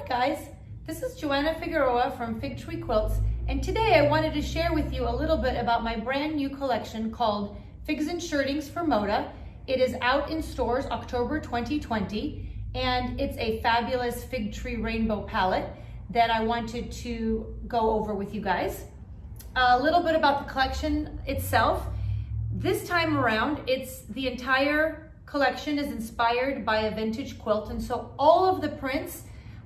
guys, this is Joanna Figueroa from Stitchery Quilts, and today I wanted to share with you a little bit about my brand new collection called Figs Shirtings for MODA. It is out in stores October 2020, and it's a fabulous fig tree rainbow palette that I wanted to go over with you guys. A little bit about the collection itself. This time around, the entire collection is inspired by a vintage quilt, and so all of the prints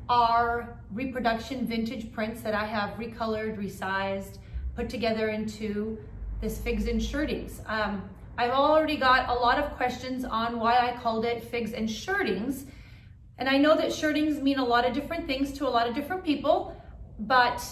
are reproduction vintage prints that I have recolored, resized, put together into this Figs and Shirtings. I've already got a lot of questions on why I called it Figs and Shirtings, and I know that shirtings mean a lot of different things to a lot of different people, but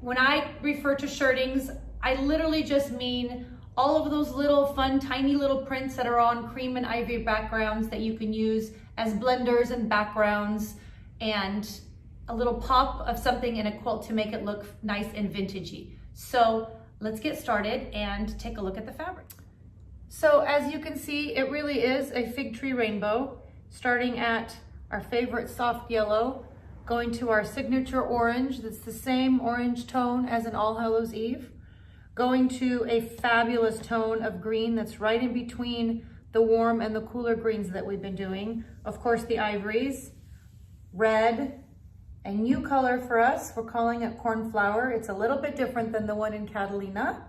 when I refer to shirtings, I literally just mean all of those little fun, tiny little prints that are on cream and ivory backgrounds that you can use as blenders and backgrounds, and a little pop of something in a quilt to make it look nice and vintagey. So let's get started and take a look at the fabric. So as you can see, it really is a fig tree rainbow, starting at our favorite soft yellow, going to our signature orange, that's the same orange tone as an All Hallows Eve, going to a fabulous tone of green that's right in between the warm and the cooler greens that we've been doing. Of course, the ivories, red, a new color for us, we're calling it cornflower. It's a little bit different than the one in Catalina.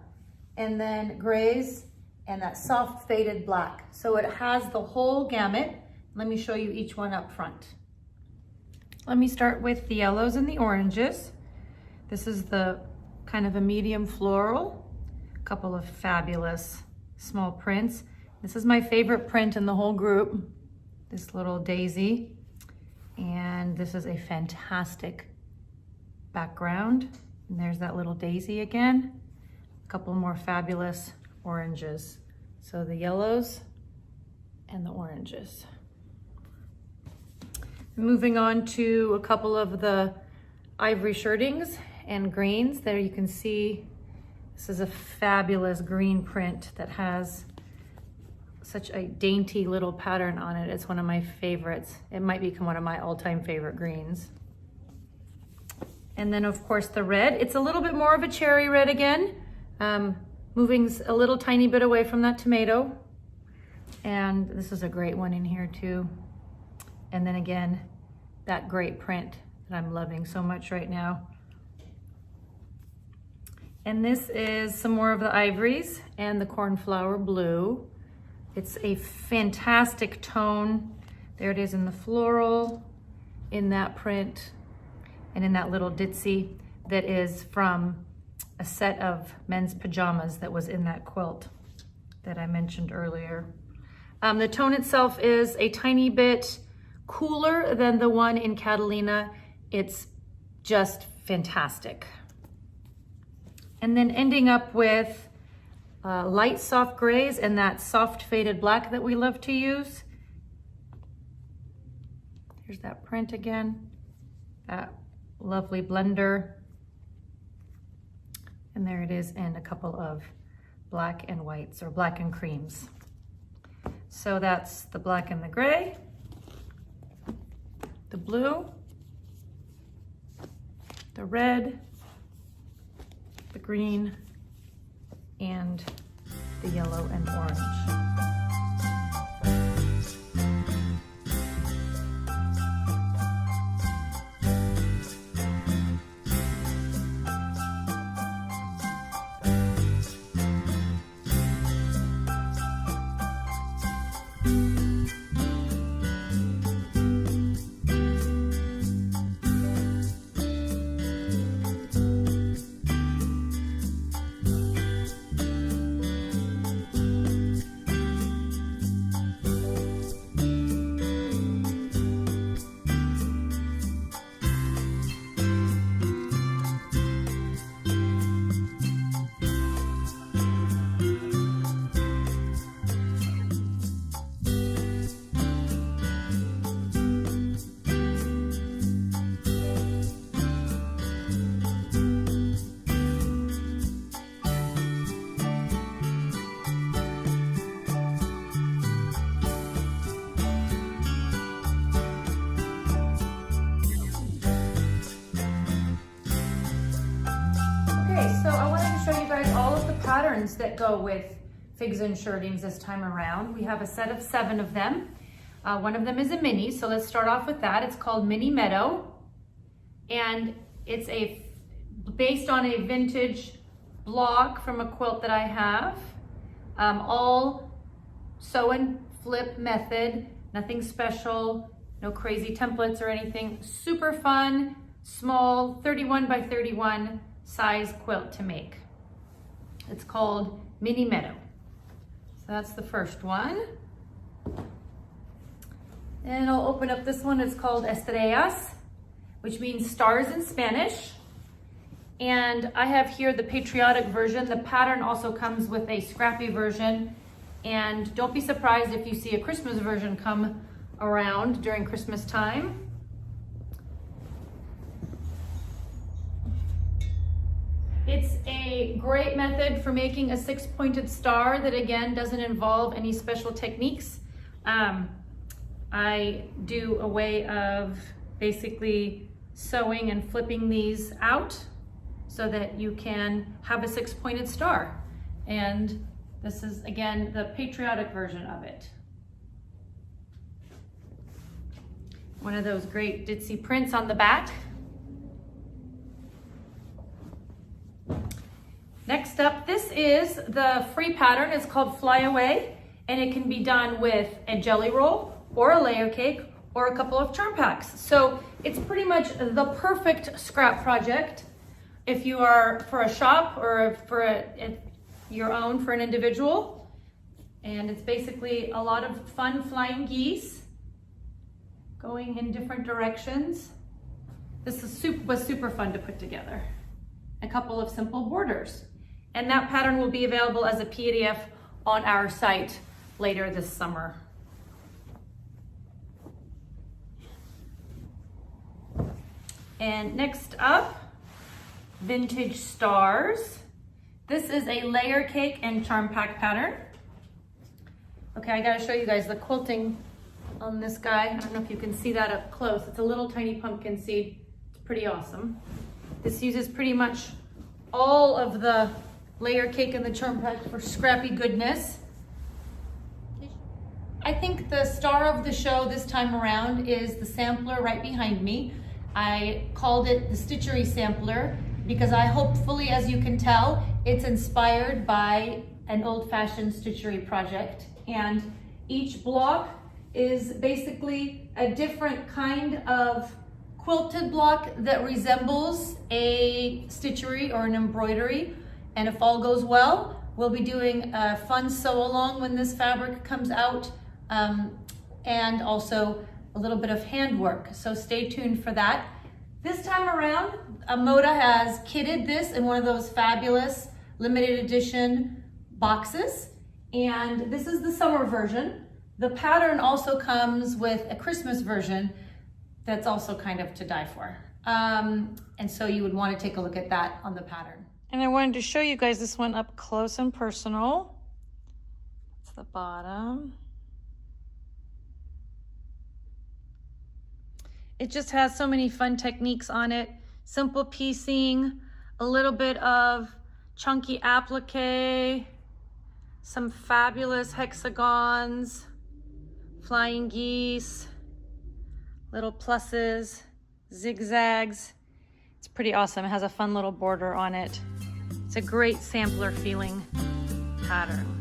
And then grays and that soft faded black. So it has the whole gamut. Let me show you each one up front. Let me start with the yellows and the oranges. This is the kind of a medium floral, a couple of fabulous small prints. This is my favorite print in the whole group, this little daisy. And this is a fantastic background. And there's that little daisy again. A couple more fabulous oranges. So the yellows and the oranges. Moving on to a couple of the ivory shirtings and greens. There you can see this is a fabulous green print that has such a dainty little pattern on it. It's one of my favorites. It might become one of my all-time favorite greens. And then of course the red. It's a little bit more of a cherry red again, moving a little tiny bit away from that tomato. And this is a great one in here too. And then again, that great print that I'm loving so much right now. And this is some more of the ivories and the cornflower blue. It's a fantastic tone. There it is in the floral, in that print, and in that little ditzy that is from a set of men's pajamas that was in that quilt that I mentioned earlier. The tone itself is a tiny bit cooler than the one in Catalina. It's just fantastic. And then ending up with light soft grays and that soft faded black that we love to use. Here's that print again, that lovely blender. And there it is in a couple of black and whites, or black and creams. So that's the black and the gray, the blue, the red, the green, and the yellow and orange. patterns that go with Figs and Shirtings this time around. We have a set of 7 of them. One of them is a mini, so let's start off with that. It's called Mini Meadow, and it's based on a vintage block from a quilt that I have. All sew and flip method, nothing special, no crazy templates or anything. Super fun, small 31 by 31 size quilt to make. It's called Mini Meadow. So that's the first one. And I'll open up this one. It's called Estrellas, which means stars in Spanish. And I have here the patriotic version. The pattern also comes with a scrappy version. And don't be surprised if you see a Christmas version come around during Christmas time. It's a great method for making a 6-pointed star that again doesn't involve any special techniques. I do a way of basically sewing and flipping these out so that you can have a 6-pointed star. And this is, again, the patriotic version of it. One of those great ditzy prints on the back. Next up, this is the free pattern. It's called Fly Away, and it can be done with a jelly roll or a layer cake or a couple of charm packs. So it's pretty much the perfect scrap project if you are for a shop or for your own for an individual. And it's basically a lot of fun flying geese going in different directions. This was super fun to put together. A couple of simple borders. And that pattern will be available as a PDF on our site later this summer. And next up, Vintage Stars. This is a layer cake and charm pack pattern. Okay, I gotta show you guys the quilting on this guy. I don't know if you can see that up close. It's a little tiny pumpkin seed. It's pretty awesome. This uses pretty much all of the layer cake and the charm pack for scrappy goodness. I think the star of the show this time around is the sampler right behind me. I called it the Stitchery sampler because hopefully, as you can tell, it's inspired by an old-fashioned stitchery project. And each block is basically a different kind of quilted block that resembles a stitchery or an embroidery. And if all goes well, we'll be doing a fun sew along when this fabric comes out, and also a little bit of handwork. So stay tuned for that. This time around, MODA has kitted this in one of those fabulous limited edition boxes. And this is the summer version. The pattern also comes with a Christmas version that's also kind of to die for. And so you would want to take a look at that on the pattern. And I wanted to show you guys this one up close and personal. That's the bottom. It just has so many fun techniques on it. Simple piecing, a little bit of chunky applique, some fabulous hexagons, flying geese, little pluses, zigzags. It's pretty awesome. It has a fun little border on it. It's a great sampler feeling pattern.